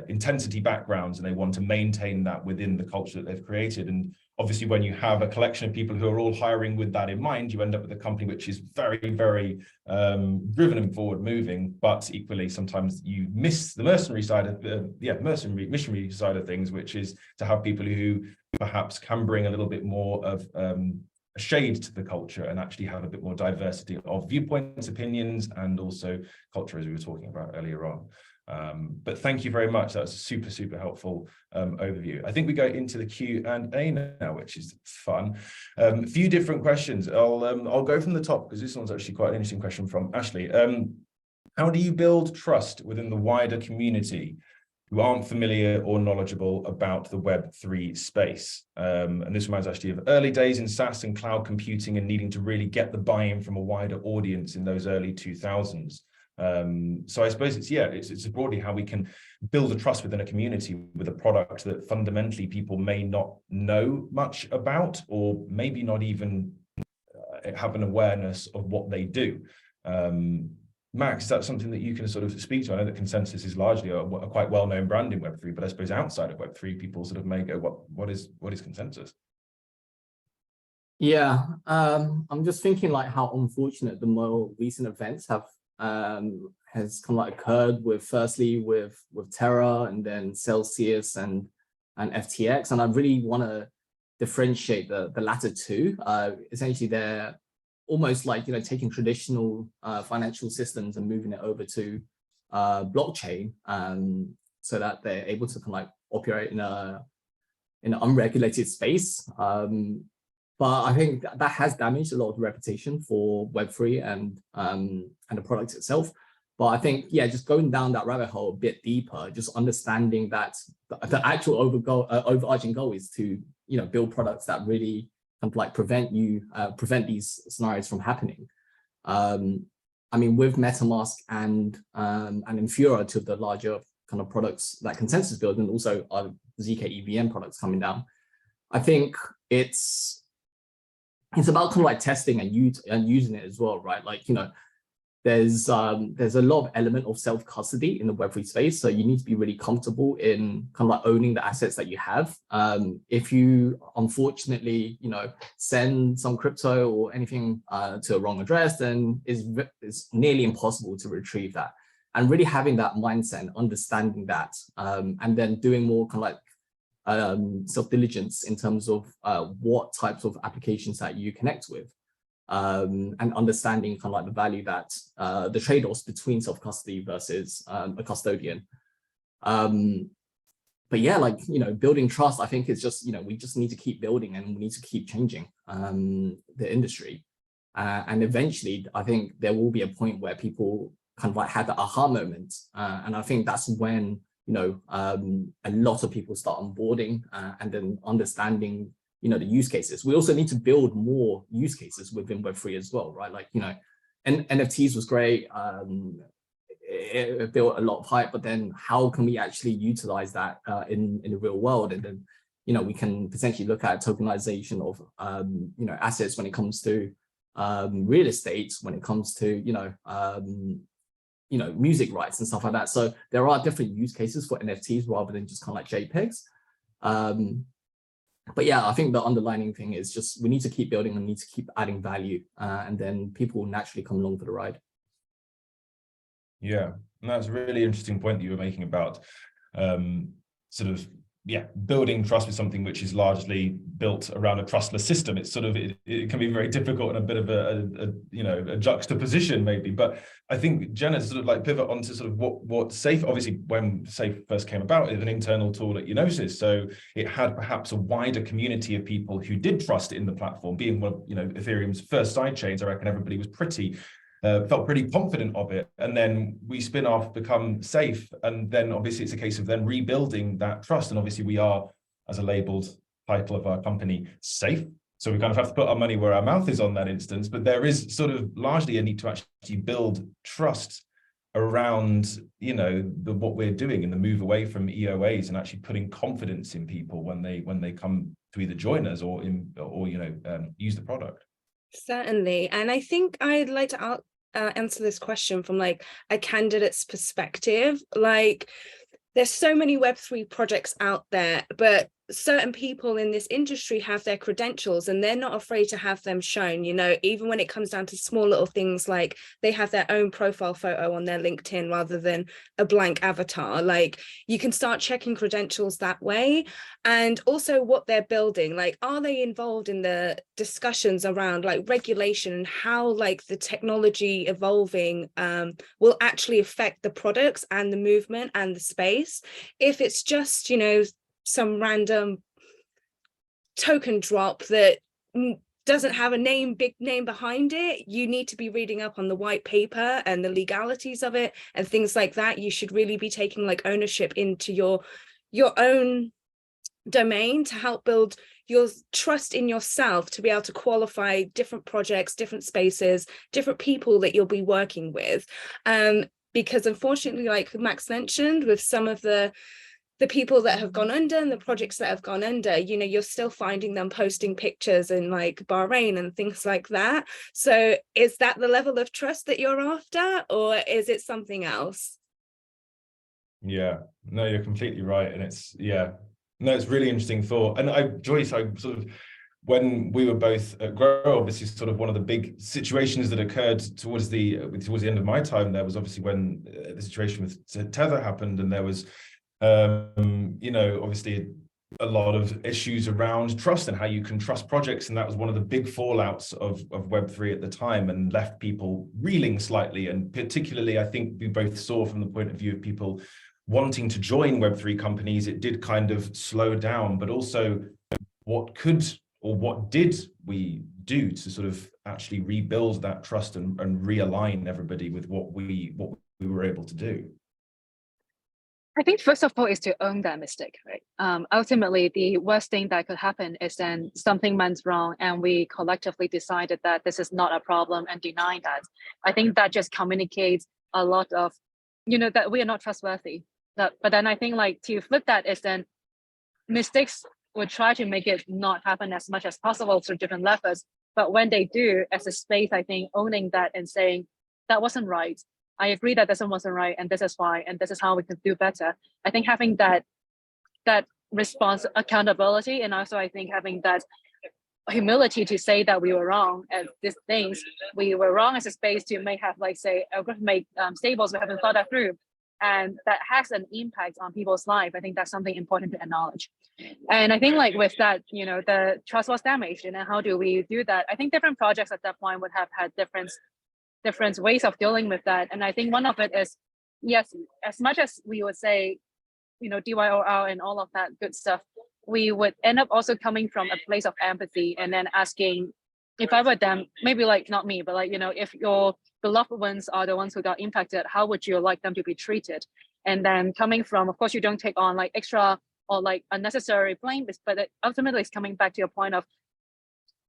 intensity backgrounds, and they want to maintain that within the culture that they've created. And obviously, when you have a collection of people who are all hiring with that in mind, you end up with a company which is very, very driven and forward moving, but equally sometimes you miss the mercenary side of missionary side of things, which is to have people who perhaps can bring a little bit more of a shade to the culture and actually have a bit more diversity of viewpoints, opinions, and also culture, as we were talking about earlier on. But thank you very much. That was a super, super helpful overview. I think we go into the Q&A now, which is fun. A few different questions. I'll go from the top because this one's actually quite an interesting question from Ashley. How do you build trust within the wider community who aren't familiar or knowledgeable about the Web3 space? And this reminds actually of early days in SaaS and cloud computing and needing to really get the buy-in from a wider audience in those early 2000s. So I suppose it's broadly how we can build a trust within a community with a product that fundamentally people may not know much about, or maybe not even have an awareness of what they do. Max, that's something that you can sort of speak to. I know that Consensus is largely a quite well-known brand in Web3, but I suppose outside of Web3, people sort of may go, what is Consensus? Yeah, I'm just thinking like how unfortunate the more recent events have has kind of like occurred with firstly with Terra and then Celsius and FTX, and I really want to differentiate the latter two. Essentially, they're almost like taking traditional financial systems and moving it over to blockchain, so that they're able to kind of like operate in an unregulated space. But I think that has damaged a lot of the reputation for Web3 and the product itself. But I think, yeah, just going down that rabbit hole a bit deeper, just understanding that the actual overarching goal is to build products that really kind of like prevent these scenarios from happening. I mean, with MetaMask and Infura, two of the larger kind of products that Consensus build, and also our ZK EVM products coming down, I think it's about kind of like testing and using it as well, right? Like, there's a lot of element of self-custody in the Web3 space. So you need to be really comfortable in kind of like owning the assets that you have. If you unfortunately, send some crypto or anything to a wrong address, then it's nearly impossible to retrieve that. And really having that mindset and understanding that, and then doing more kind of like self-diligence in terms of what types of applications that you connect with, and understanding kind of like the value that the trade-offs between self-custody versus a custodian. But yeah, like, building trust, I think it's just, we just need to keep building and we need to keep changing the industry. And eventually, I think there will be a point where people kind of like have the aha moment. And I think that's when a lot of people start onboarding and then understanding, the use cases. We also need to build more use cases within Web3 as well, right? Like, and NFTs was great. It built a lot of hype, but then how can we actually utilize that in the real world? And then, we can potentially look at tokenization of, assets when it comes to real estate, when it comes to, music rights and stuff like that. So there are different use cases for NFTs rather than just kind of like JPEGs. But yeah, I think the underlining thing is just we need to keep building and need to keep adding value, and then people will naturally come along for the ride. Yeah, and that's a really interesting point that you were making about sort of building trust with something which is largely built around a trustless system. It's sort of it can be very difficult and a bit of a juxtaposition maybe. But I think Jenna sort of like pivot onto sort of what Safe, obviously when Safe first came about, is an internal tool at Eunosis, so it had perhaps a wider community of people who did trust in the platform. Being one of Ethereum's first side chains, I reckon everybody was felt pretty confident of it. And then we spin off, become Safe, and then obviously it's a case of then rebuilding that trust. And obviously we are, as a labeled title of our company, Safe, so we kind of have to put our money where our mouth is on that instance. But there is sort of largely a need to actually build trust around what we're doing and the move away from EOAs, and actually putting confidence in people when they come to either join us or use the product. Certainly. And I think I'd like to answer this question from like a candidate's perspective. Like, there's so many Web3 projects out there, but certain people in this industry have their credentials and they're not afraid to have them shown, even when it comes down to small little things like they have their own profile photo on their LinkedIn rather than a blank avatar. Like, you can start checking credentials that way. And also what they're building, like, are they involved in the discussions around like regulation and how like the technology evolving will actually affect the products and the movement and the space? If it's just, some random token drop that doesn't have a big name behind it, you need to be reading up on the white paper and the legalities of it and things like that. You should really be taking like ownership into your own domain to help build your trust in yourself, to be able to qualify different projects, different spaces, different people that you'll be working with. Because unfortunately, like Max mentioned, with some of the people that have gone under and the projects that have gone under, you're still finding them posting pictures in like Bahrain and things like that. So is that the level of trust that you're after, or is it something else? Yeah, no, you're completely right. And it's really interesting thought. And Joyce, I sort of, when we were both at Grow, obviously sort of one of the big situations that occurred towards the end of my time there was obviously when the situation with Tether happened, and there was obviously a lot of issues around trust and how you can trust projects. And that was one of the big fallouts of Web3 at the time, and left people reeling slightly. And particularly, I think we both saw from the point of view of people wanting to join Web3 companies, it did kind of slow down. But also, what did we do to sort of actually rebuild that trust and realign everybody with what we were able to do? I think first of all is to own that mistake, right? Ultimately, the worst thing that could happen is then something went wrong and we collectively decided that this is not a problem and denying that. I think that just communicates a lot of, that we are not trustworthy. But then I think like to flip that is then mistakes would try to make it not happen as much as possible through different levels. But when they do, as a space, I think owning that and saying that wasn't right. I agree that this one wasn't right, and this is why, and this is how we can do better. I think having that response accountability, and also I think having that humility to say that we were wrong at these things, we were wrong as a space to make stables we haven't thought that through, and that has an impact on people's life. I think that's something important to acknowledge. And I think like with that, the trust was damaged, and how do we do that? I think different projects at that point would have had different ways of dealing with that. And I think one of it is, yes, as much as we would say, DYOR and all of that good stuff, we would end up also coming from a place of empathy and then asking, if I were them, maybe like not me, but like, if your beloved ones are the ones who got impacted, how would you like them to be treated? And then coming from, of course, you don't take on like extra or like unnecessary blame, but ultimately it's coming back to your point of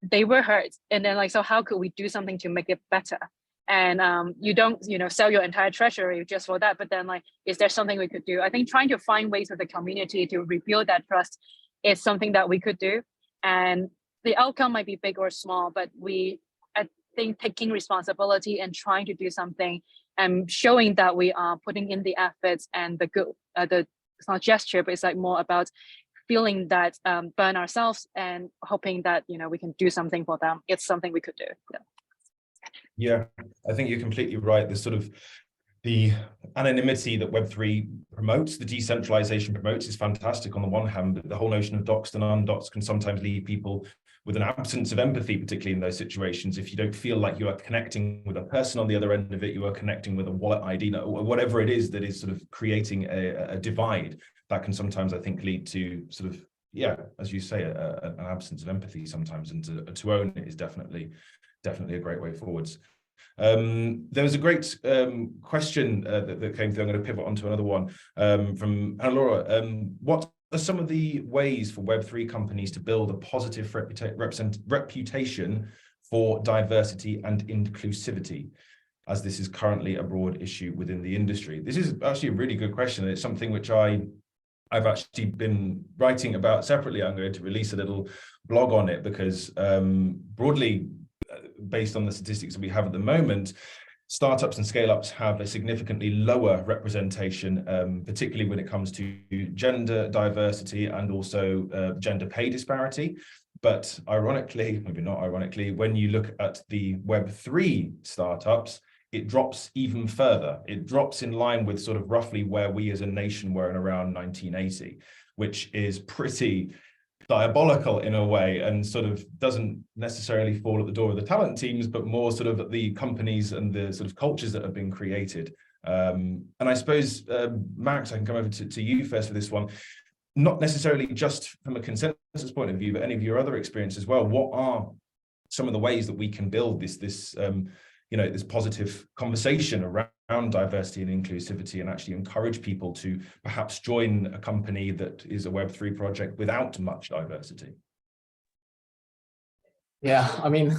they were hurt. And then like, so how could we do something to make it better? And you don't, sell your entire treasury just for that. But then like, is there something we could do? I think trying to find ways with the community to rebuild that trust is something that we could do. And the outcome might be big or small, but I think taking responsibility and trying to do something and showing that we are putting in the efforts and the good, it's not gesture, but it's like more about feeling that burn ourselves and hoping that, we can do something for them. It's something we could do. Yeah, I think you're completely right. This sort of the anonymity that Web3 promotes, the decentralization promotes, is fantastic on the one hand, but the whole notion of doxed and undoxed can sometimes leave people with an absence of empathy, particularly in those situations. If you don't feel like you are connecting with a person on the other end of it, you are connecting with a wallet ID, or whatever it is that is sort of creating a divide, that can sometimes, I think, lead to sort of, yeah, as you say, an absence of empathy sometimes, and to own it is definitely a great way forwards. There was a great question that came through. I'm going to pivot onto another one from Anna Laura. What are some of the ways for Web3 companies to build a positive reputation for diversity and inclusivity, as this is currently a broad issue within the industry? This is actually a really good question. It's something which I've actually been writing about separately. I'm going to release a little blog on it because broadly, based on the statistics that we have at the moment, startups and scale-ups have a significantly lower representation, particularly when it comes to gender diversity and also gender pay disparity. But ironically, maybe not ironically, when you look at the Web3 startups, it drops even further. It drops in line with sort of roughly where we as a nation were in around 1980, which is pretty diabolical in a way, and sort of doesn't necessarily fall at the door of the talent teams, but more sort of the companies and the sort of cultures that have been created. And I suppose, Max, I can come over to you first for this one. Not necessarily just from a consensus point of view, but any of your other experience as well. What are some of the ways that we can build this positive conversation around diversity and inclusivity, and actually encourage people to perhaps join a company that is a Web3 project without much diversity? Yeah, I mean,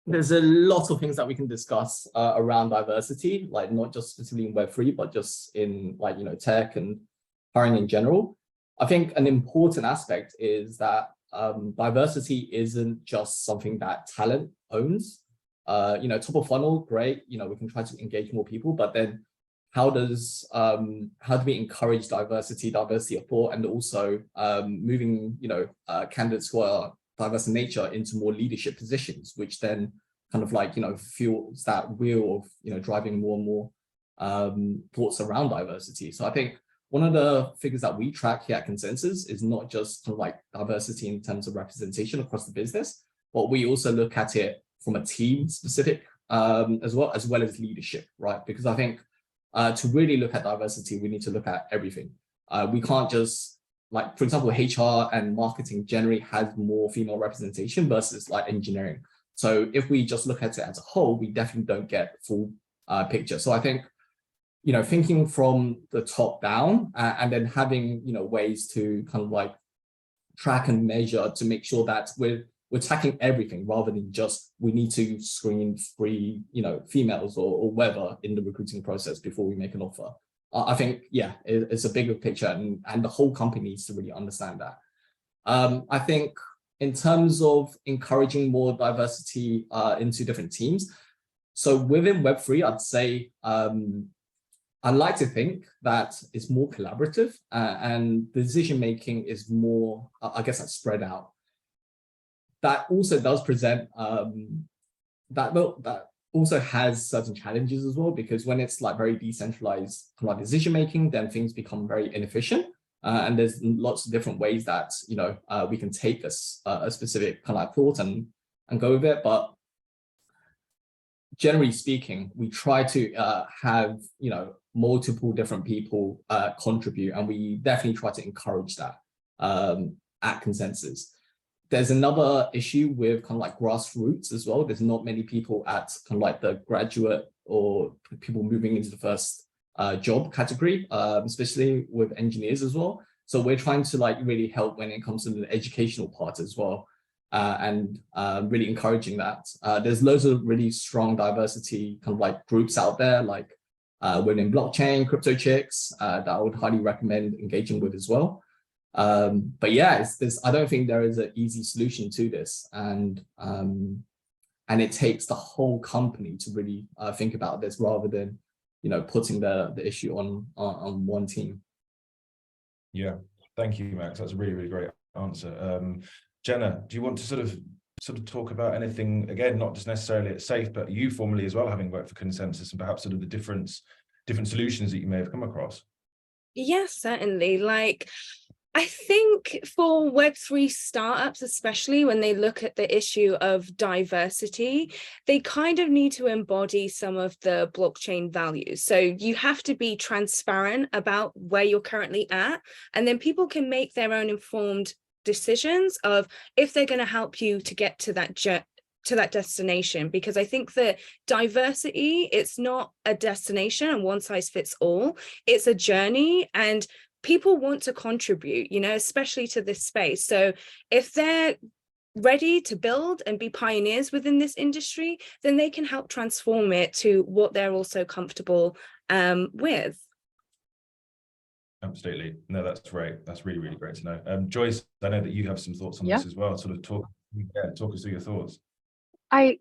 there's a lot of things that we can discuss around diversity, like not just specifically in Web3, but just in tech and hiring in general. I think an important aspect is that diversity isn't just something that talent owns. Top of funnel, great. We can try to engage more people, but then how do we encourage diversity of thought, and also moving candidates who are diverse in nature into more leadership positions, which then kind of fuels that wheel of driving more and more thoughts around diversity. So I think one of the figures that we track here at Consensus is not just kind of like diversity in terms of representation across the business, but we also look at it from a team specific as well as leadership, right? Because I think to really look at diversity, we need to look at everything. We can't just, like, for example, HR and marketing generally has more female representation versus like engineering. So if we just look at it as a whole, we definitely don't get full picture. So I think thinking from the top down and then having, ways to kind of like track and measure to make sure that we're tracking everything, rather than just we need to screen 3, females or whatever in the recruiting process before we make an offer. I think, yeah, it's a bigger picture, and the whole company needs to really understand that. I think in terms of encouraging more diversity into different teams, so within Web3, I'd say, I'd like to think that it's more collaborative and the decision-making is more, I guess, that's spread out. That also does present, that also has certain challenges as well, because when it's like very decentralized kind of decision-making, then things become very inefficient. And there's lots of different ways that, we can take a specific kind of thought and go with it. But generally speaking, we try to have, multiple different people contribute, and we definitely try to encourage that at Consensus. There's another issue with kind of like grassroots as well. There's not many people at kind of like the graduate or people moving into the first job category, especially with engineers as well. So we're trying to like really help when it comes to the educational part as well, and really encouraging that. There's loads of really strong diversity kind of like groups out there, like Women in Blockchain, Crypto Chicks, that I would highly recommend engaging with as well. But yeah, I don't think there is an easy solution to this, and it takes the whole company to really think about this, rather than putting the issue on one team. Yeah, thank you, Max. That's a really, really great answer. Jenna, do you want to sort of sort of talk about anything, again, not just necessarily at SAFE, but you formally as well, having worked for Consensus, and perhaps sort of the different solutions that you may have come across? Yes, certainly. Like, I think for Web3 startups, especially when they look at the issue of diversity, they kind of need to embody some of the blockchain values. So you have to be transparent about where you're currently at, and then people can make their own informed decisions of if they're going to help you to get to that destination. Because I think that diversity, it's not a destination and one size fits all. It's a journey, and people want to contribute, you know, especially to this space. So if they're ready to build and be pioneers within this industry, then they can help transform it to what they're also comfortable with. Absolutely. No, that's great. That's really, really great to know. Joyce, I know that you have some thoughts on this as well. Sort of talk us through your thoughts. I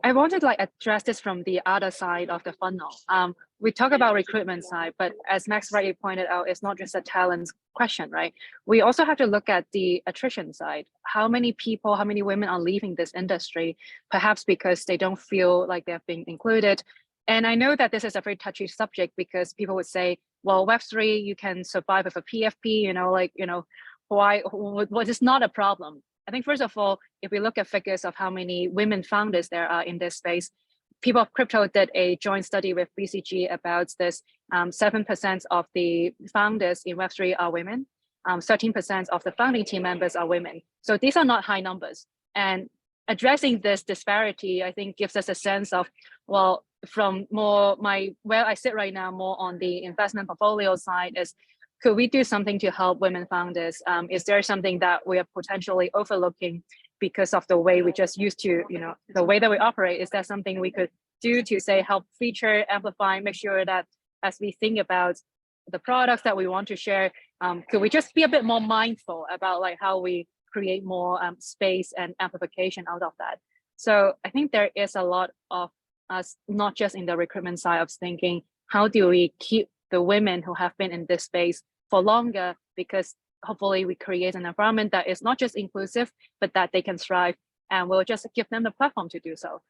wanted to like address this from the other side of the funnel. We talk about recruitment side, but as Max rightly pointed out, it's not just a talent question, right? We also have to look at the attrition side. How many people, how many women are leaving this industry, perhaps because they don't feel like they're being included. And I know that this is a very touchy subject because people would say, well, Web3, you can survive with a PFP, you know, like, you know, what is not a problem. I think, first of all, if we look at figures of how many women founders there are in this space, People of Crypto did a joint study with BCG about this. 7% of the founders in Web3 are women. 13% of the founding team members are women. So these are not high numbers. And addressing this disparity, I think, gives us a sense of, well, from more where I sit right now, more on the investment portfolio side is, could we do something to help women founders? Is there something that we are potentially overlooking because of the way we just used to, you know, the way that we operate? Is there something we could do to say help feature, amplify, make sure that as we think about the products that we want to share, could we just be a bit more mindful about like how we create more space and amplification out of that? So I think there is a lot of us, not just in the recruitment side, of thinking, how do we keep the women who have been in this space for longer, because hopefully we create an environment that is not just inclusive, but that they can thrive, and we'll just give them the platform to do so.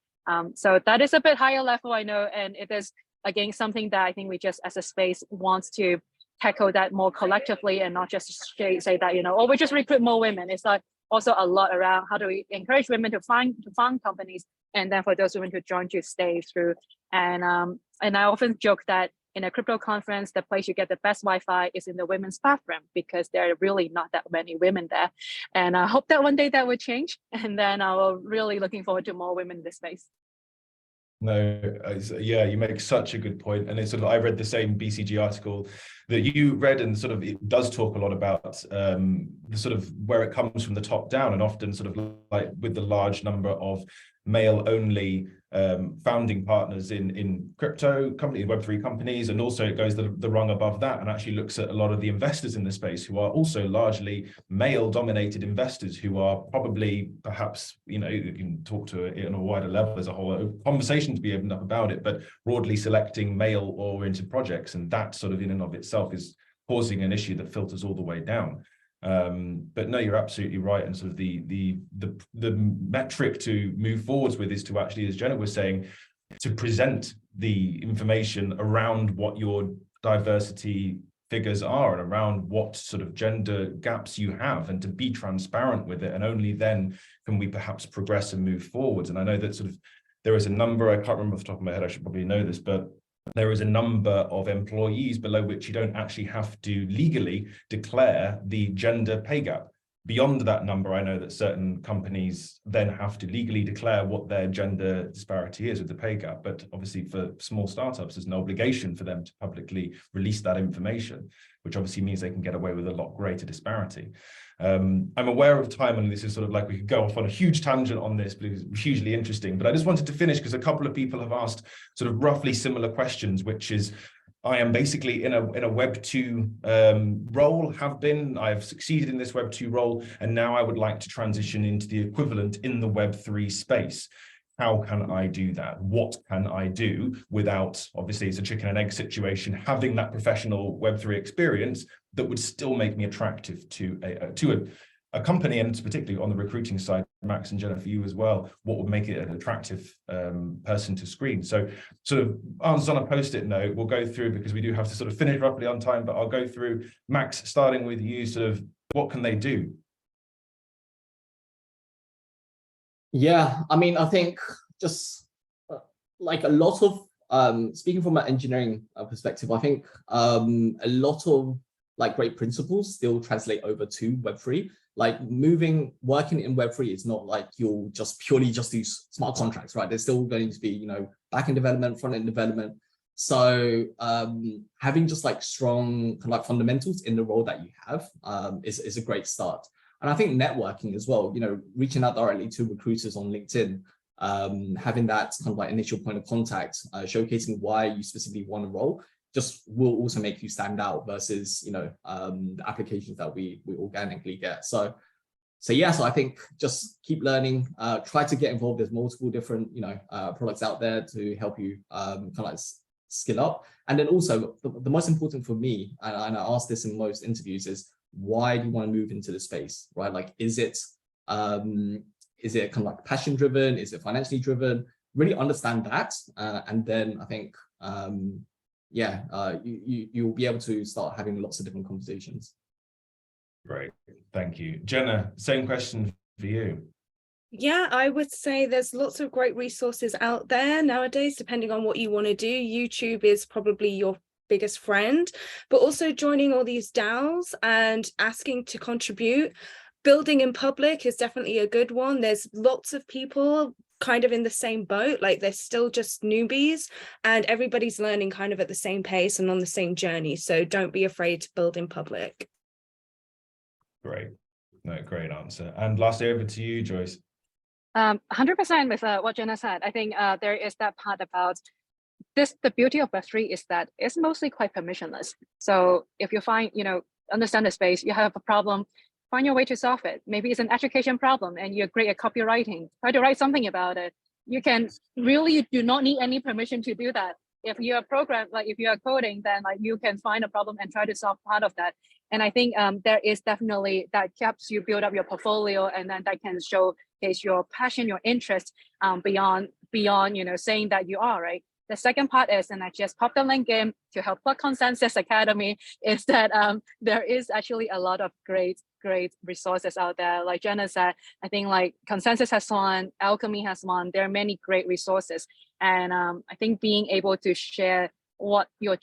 So that is a bit higher level, I know, and it is, again, something that I think we just as a space wants to tackle that more collectively, and not just say that, you know, oh, we just recruit more women. It's like also a lot around how do we encourage women to found companies, and then for those women who join to stay through. And I often joke that in a crypto conference, the place you get the best Wi-Fi is in the women's bathroom, because there are really not that many women there. And I hope that one day that would change. And then I'm really looking forward to more women in this space. No, yeah, you make such a good point. And it's sort of, I read the same BCG article that you read, and sort of it does talk a lot about the sort of where it comes from the top down, and often sort of like with the large number of male only founding partners in crypto companies, Web3 companies, and also it goes the rung above that and actually looks at a lot of the investors in the space who are also largely male dominated investors, who are probably, perhaps, you know, you can talk to it on a wider level, there's a whole conversation to be opened up about it, but broadly selecting male oriented projects, and that sort of in and of itself is causing an issue that filters all the way down. But no, you're absolutely right, and sort of the metric to move forwards with is to actually, as Jenna was saying, to present the information around what your diversity figures are and around what sort of gender gaps you have, and to be transparent with it, and only then can we perhaps progress and move forwards. And I know that sort of there is a number, I can't remember off the top of my head, I should probably know this, but there is a number of employees below which you don't actually have to legally declare the gender pay gap. Beyond that number, I know that certain companies then have to legally declare what their gender disparity is with the pay gap. But obviously for small startups, there's an obligation for them to publicly release that information, which obviously means they can get away with a lot greater disparity. I'm aware of time, and this is sort of like we could go off on a huge tangent on this, but it's hugely interesting. But I just wanted to finish because a couple of people have asked sort of roughly similar questions, which is, I am basically in a Web 2 role, I've succeeded in this Web 2 role, and now I would like to transition into the equivalent in the Web 3 space. How can I do that? What can I do without, obviously it's a chicken and egg situation, having that professional Web3 experience that would still make me attractive to a company, and particularly on the recruiting side, Max and Jenna, for you as well, what would make it an attractive person to screen? So sort of answers on a post-it note, we'll go through, because we do have to sort of finish roughly on time, but I'll go through. Max, starting with you, sort of what can they do? Yeah, I mean, I think just like a lot of, speaking from an engineering perspective, I think a lot of like great principles still translate over to Web3. Like working in Web3 is not like you'll just purely just do smart contracts, right? There's still going to be, you know, back-end development, front-end development. So having just like strong kind of like fundamentals in the role that you have is a great start. And I think networking as well, you know, reaching out directly to recruiters on LinkedIn, having that kind of like initial point of contact, showcasing why you specifically want a role, just will also make you stand out versus, you know, the applications that we organically get. So yeah, so I think just keep learning, try to get involved. There's multiple different, you know, products out there to help you kind of like skill up. And then also the most important for me, and I ask this in most interviews, is why do you want to move into the space, right? Like, is it kind of like passion driven? Is it financially driven? Really understand that. And then I think, you'll be able to start having lots of different conversations. Great, thank you. Jenna, same question for you. Yeah, I would say there's lots of great resources out there nowadays, depending on what you want to do. YouTube is probably your biggest friend, but also joining all these DAOs and asking to contribute. Building in public is definitely a good one. There's lots of people kind of in the same boat, like they're still just newbies, and everybody's learning kind of at the same pace and on the same journey. So don't be afraid to build in public. Great, no, great answer. And lastly, over to you, Joyce. 100% with what Jenna said. I think there is that part about this. The beauty of Web3 is that it's mostly quite permissionless. So if you find, you know, understand the space, you have a problem, find your way to solve it. Maybe it's an education problem and you're great at copywriting, try to write something about it. You do not need any permission to do that. If you're a program, like if you are coding, then like you can find a problem and try to solve part of that. And I think there is definitely that helps you build up your portfolio, and then that can showcase your passion, your interest beyond, you know, saying that you are, right? The second part is, and I just popped the link in to help plug Consensus Academy, is that there is actually a lot of great resources out there. Like Jenna said, I think like Consensus has one, Alchemy has one. There are many great resources. And I think being able to share what your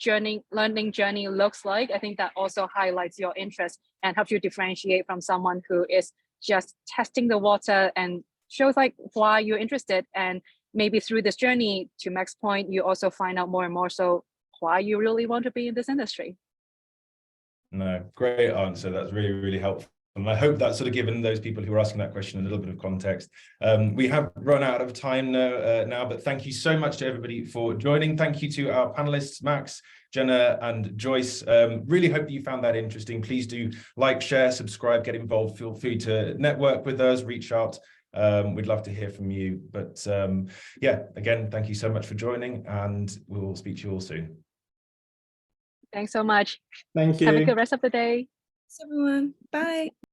learning journey looks like, I think that also highlights your interest and helps you differentiate from someone who is just testing the water, and shows like why you're interested. And maybe through this journey, to Max's point, you also find out more and more so why you really want to be in this industry. No, great answer. That's really, really helpful. And I hope that's sort of given those people who are asking that question a little bit of context. We have run out of time now, but thank you so much to everybody for joining. Thank you to our panelists, Max, Jenna, and Joyce. Really hope that you found that interesting. Please do like, share, subscribe, get involved. Feel free to network with us, reach out. We'd love to hear from you. But yeah, again, thank you so much for joining, and we'll speak to you all soon. Thanks so much. Thank you. Have a good rest of the day. Thanks, everyone. Bye.